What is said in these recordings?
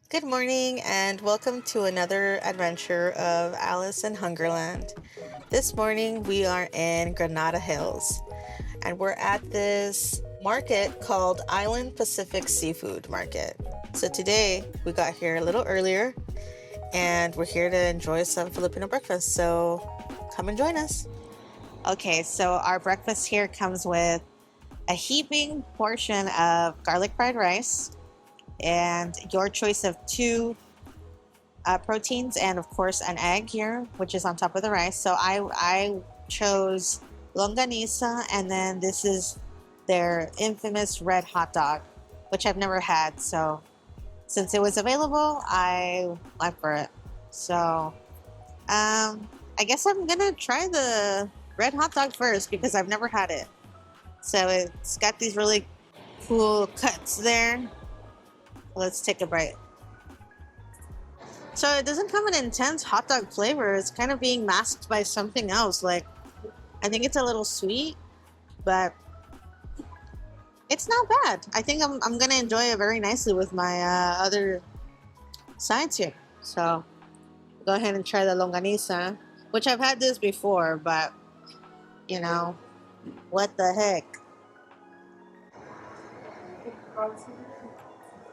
Good morning and welcome to another adventure of Alice in Hungerland. This morning we are in Granada Hills and we're at this market called Island Pacific Seafood Market. So today we got here a little earlier and we're here to enjoy some Filipino breakfast. So come and join us. Okay, so our breakfast here comes with a heaping portion of garlic fried rice and your choice of two proteins and of course an egg here, which is on top of the rice. So I chose longanisa, and then this is their infamous red hot dog, which I've never had. So since it was available, I went for it. So I guess I'm gonna try the red hot dog first because I've never had it. So it's got these really cool cuts there. Let's take a bite. So it doesn't come in intense hot dog flavor. It's kind of being masked by something else. Like, I think it's a little sweet, but it's not bad. I think I'm gonna enjoy it very nicely with my other sides here. So go ahead and try the longanisa, which I've had this before, but you know, what the heck?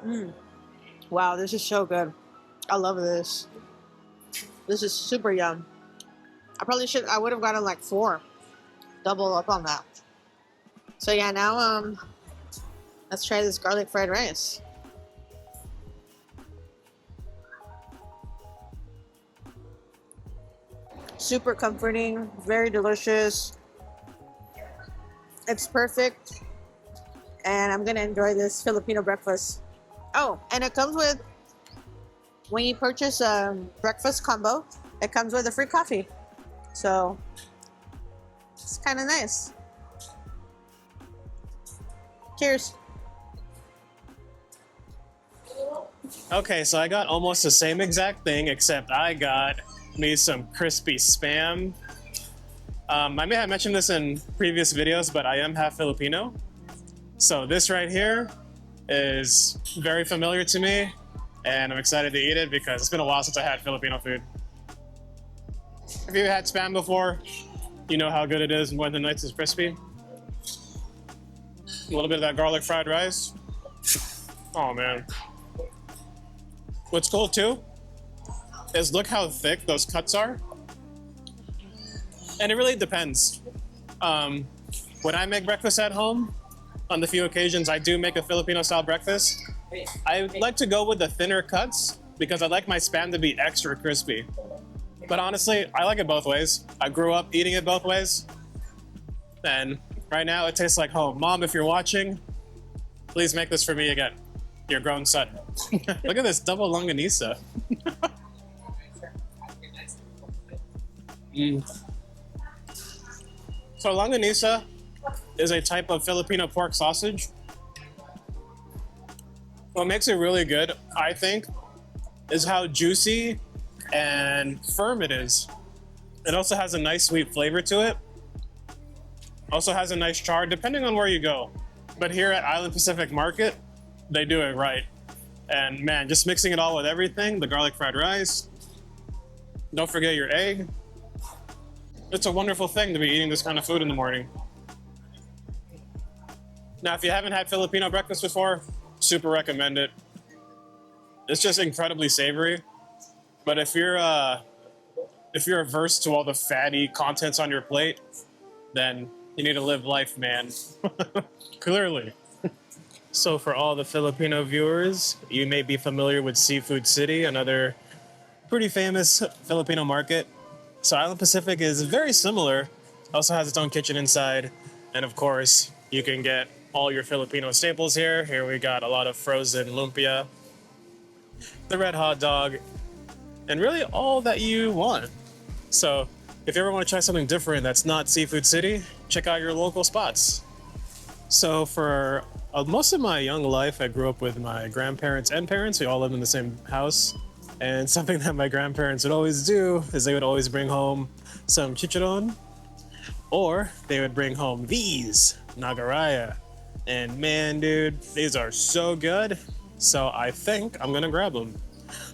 Mm. Wow, this is so good. I love this. This is super yum. I would have gotten like four. Double up on that. So yeah, now let's try this garlic fried rice. Super comforting, very delicious. It's perfect. And I'm gonna enjoy this Filipino breakfast. Oh, and it comes with, when you purchase a breakfast combo, it comes with a free coffee. So it's kind of nice. Cheers. Okay, so I got almost the same exact thing, except I got me some crispy spam. I may have mentioned this in previous videos, but I am half Filipino. So this right here is very familiar to me, and I'm excited to eat it because it's been a while since I had Filipino food. Have you had spam before? You know how good it is when the nights is crispy. A little bit of that garlic fried rice. Oh man. What's cool too is look how thick those cuts are. And it really depends. When I make breakfast at home, on the few occasions I do make a Filipino style breakfast, I like to go with the thinner cuts because I like my spam to be extra crispy. But honestly, I like it both ways. I grew up eating it both ways. And right now it tastes like home. Mom, if you're watching, please make this for me again. Your grown son. Look at this double longanisa. So longanisa is a type of Filipino pork sausage. What makes it really good, I think, is how juicy and firm it is. It also has a nice sweet flavor to it. Also has a nice char, depending on where you go. But here at Island Pacific Market, they do it right. And man, just mixing it all with everything, the garlic fried rice, don't forget your egg. It's a wonderful thing to be eating this kind of food in the morning. Now, if you haven't had Filipino breakfast before, super recommend it. It's just incredibly savory. But if you're averse to all the fatty contents on your plate, then you need to live life, man. Clearly. So for all the Filipino viewers, you may be familiar with Seafood City, another pretty famous Filipino market. So Island Pacific is very similar. Also has its own kitchen inside. And of course, you can get all your Filipino staples here. Here we got a lot of frozen lumpia, the red hot dog, and really all that you want. So if you ever want to try something different that's not Seafood City, check out your local spots. So for most of my young life, I grew up with my grandparents and parents. We all lived in the same house. And something that my grandparents would always do is they would always bring home some chicharron, or they would bring home these nagaraya. And man, dude, these are so good. So I think I'm gonna grab them.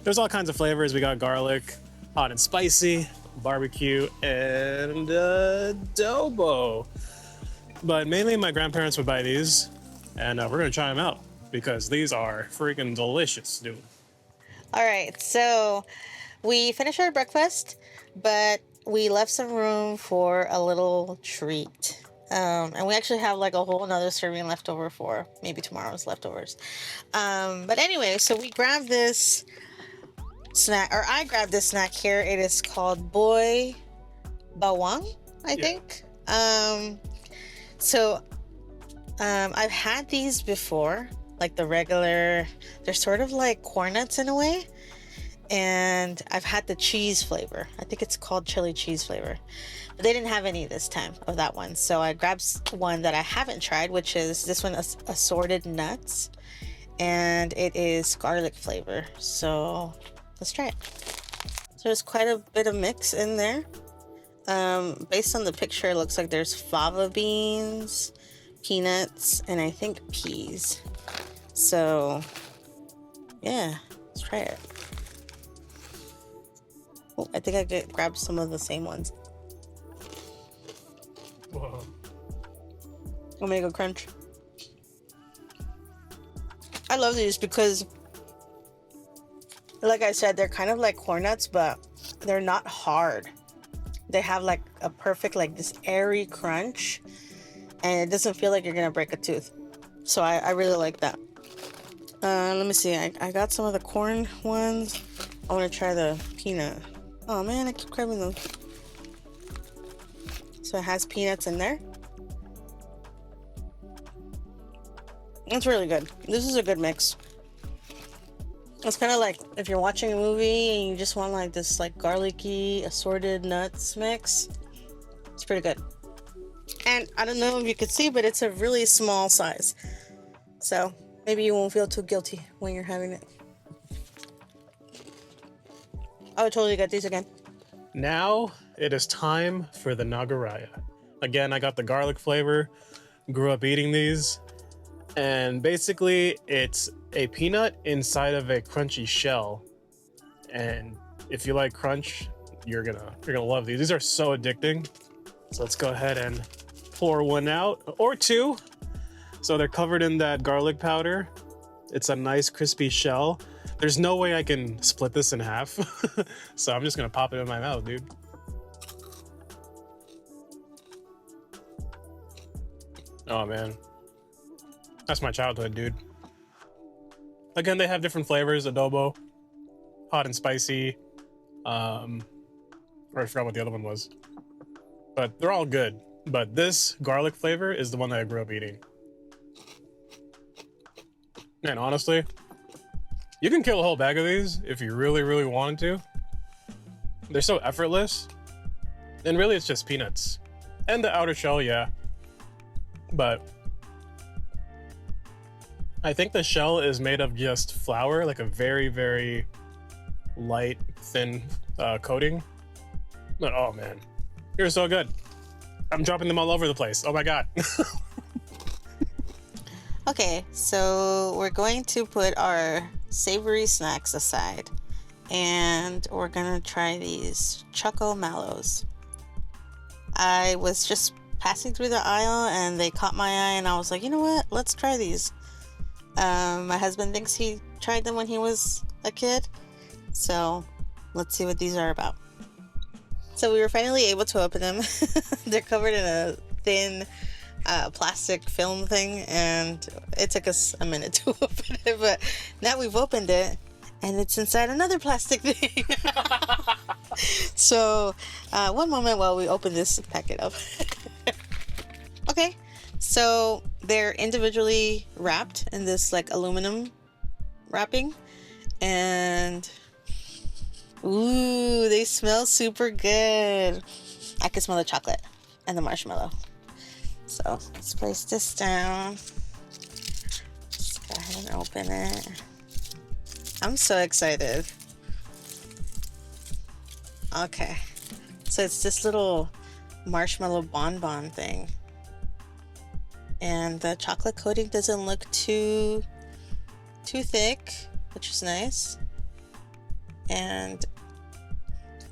There's all kinds of flavors. We got garlic, hot and spicy, barbecue, and adobo. But mainly my grandparents would buy these, and we're gonna try them out because these are freaking delicious, dude. All right, so we finished our breakfast, but we left some room for a little treat. And we actually have like a whole another serving left over for maybe tomorrow's leftovers. But anyway, so we grabbed this snack, or I grabbed this snack here. It is called Boy Bawang, I think. I've had these before, like the regular, they're sort of like corn nuts in a way. And I've had the cheese flavor. I think it's called chili cheese flavor. But they didn't have any this time of that one. So I grabbed one that I haven't tried, which is this one, assorted nuts. And it is garlic flavor. So let's try it. So there's quite a bit of mix in there. Based on the picture, it looks like there's fava beans, peanuts, and I think peas. So yeah, let's try it. Oh, I think I grabbed some of the same ones. Whoa. I'm gonna go crunch. I love these because, like I said, they're kind of like corn nuts, but they're not hard. They have like a perfect, like this airy crunch, and it doesn't feel like you're gonna break a tooth. So I really like that. Let me see. I got some of the corn ones. I want to try the peanut. Oh man, I keep grabbing those. So it has peanuts in there. It's really good. This is a good mix. It's kind of like if you're watching a movie and you just want like this like garlicky assorted nuts mix. It's pretty good. And I don't know if you could see, but it's a really small size. So maybe you won't feel too guilty when you're having it. I would totally get these again. Now it is time for the Nagaraya. Again, I got the garlic flavor, grew up eating these, and basically it's a peanut inside of a crunchy shell. And if you like crunch, you're gonna love these. These are so addicting. So let's go ahead and pour one out, or two. So they're covered in that garlic powder. It's a nice crispy shell. There's no way I can split this in half. So I'm just gonna pop it in my mouth, dude. Oh man. That's my childhood, dude. Again, they have different flavors: adobo, hot and spicy. Or I forgot what the other one was. But they're all good. But this garlic flavor is the one that I grew up eating. And honestly, you can kill a whole bag of these if you really, really wanted to. They're so effortless. And really, it's just peanuts. And the outer shell, yeah. But I think the shell is made of just flour, like a very, very light, thin coating. But oh man, you're so good. I'm dropping them all over the place. Oh my god. Okay, so we're going to put our savory snacks aside, and we're gonna try these Choco Mallows. I was just passing through the aisle and they caught my eye, and I was like, you know what? Let's try these. My husband thinks he tried them when he was a kid, so let's see what these are about. So we were finally able to open them. They're covered in a thin plastic film thing, and it took us a minute to open it, but now we've opened it and it's inside another plastic thing. So one moment while we open this packet up. Okay, so they're individually wrapped in this like aluminum wrapping, and ooh, they smell super good. I can smell the chocolate and the marshmallow. So let's place this down. Let's go ahead and open it. I'm so excited. Okay, so it's this little marshmallow bonbon thing, and the chocolate coating doesn't look too too thick, which is nice. And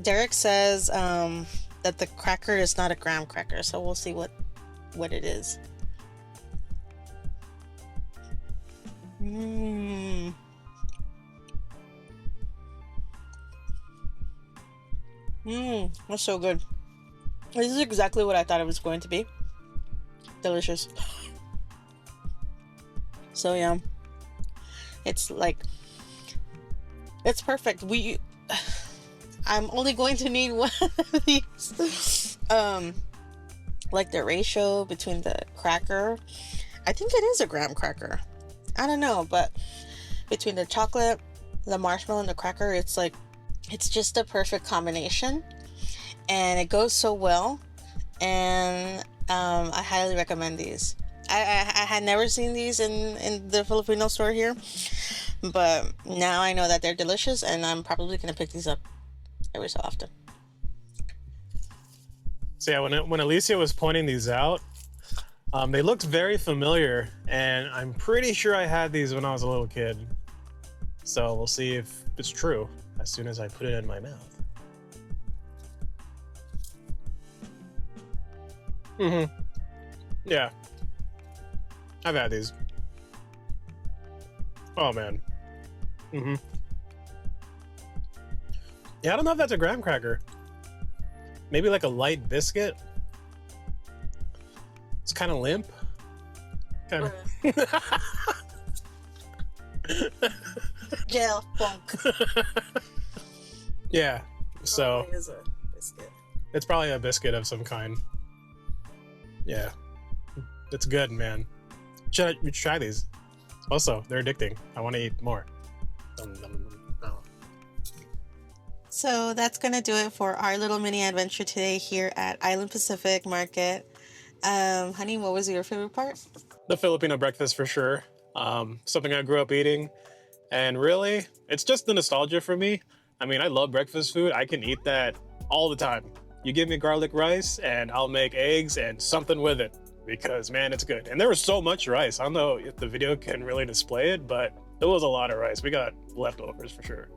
Derek says that the cracker is not a graham cracker, so we'll see what it is. That's so good. This is exactly what I thought it was going to be. Delicious. So yeah, it's like, it's perfect. I'm only going to need one of these. Like the ratio between the cracker, I think it is a graham cracker. I don't know, but between the chocolate, the marshmallow, and the cracker, it's like, it's just a perfect combination, and it goes so well. And I highly recommend these. I had never seen these in the Filipino store here, but now I know that they're delicious, and I'm probably gonna pick these up every so often. So yeah, when Alicia was pointing these out, they looked very familiar, and I'm pretty sure I had these when I was a little kid. So we'll see if it's true as soon as I put it in my mouth. Yeah, I've had these. Oh man. Yeah, I don't know if that's a graham cracker. Maybe like a light biscuit. It's kind of limp. Kind of. Gel funk. Yeah. So Probably is a biscuit. it's probably a biscuit of some kind. Yeah. It's good, man. You should try these. Also, they're addicting. I want to eat more. So that's gonna do it for our little mini adventure today here at Island Pacific Market. Honey, what was your favorite part? The Filipino breakfast for sure. Something I grew up eating. And really, it's just the nostalgia for me. I mean, I love breakfast food. I can eat that all the time. You give me garlic rice and I'll make eggs and something with it, because man, it's good. And there was so much rice. I don't know if the video can really display it, but it was a lot of rice. We got leftovers for sure.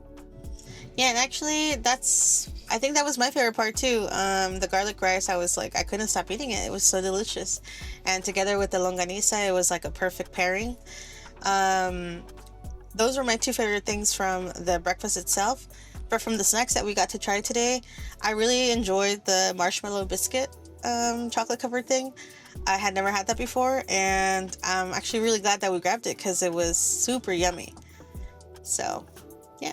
Yeah, and actually I think that was my favorite part too. The garlic rice, I was like, I couldn't stop eating it. It was so delicious. And together with the longanisa, it was like a perfect pairing. Those were my two favorite things from the breakfast itself. But from the snacks that we got to try today, I really enjoyed the marshmallow biscuit chocolate covered thing. I had never had that before, and I'm actually really glad that we grabbed it because it was super yummy. So, yeah.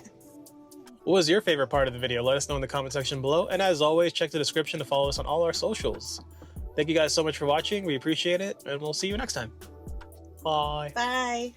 What was your favorite part of the video? Let us know in the comment section below. And as always, check the description to follow us on all our socials. Thank you guys so much for watching. We appreciate it, and we'll see you next time. Bye. Bye.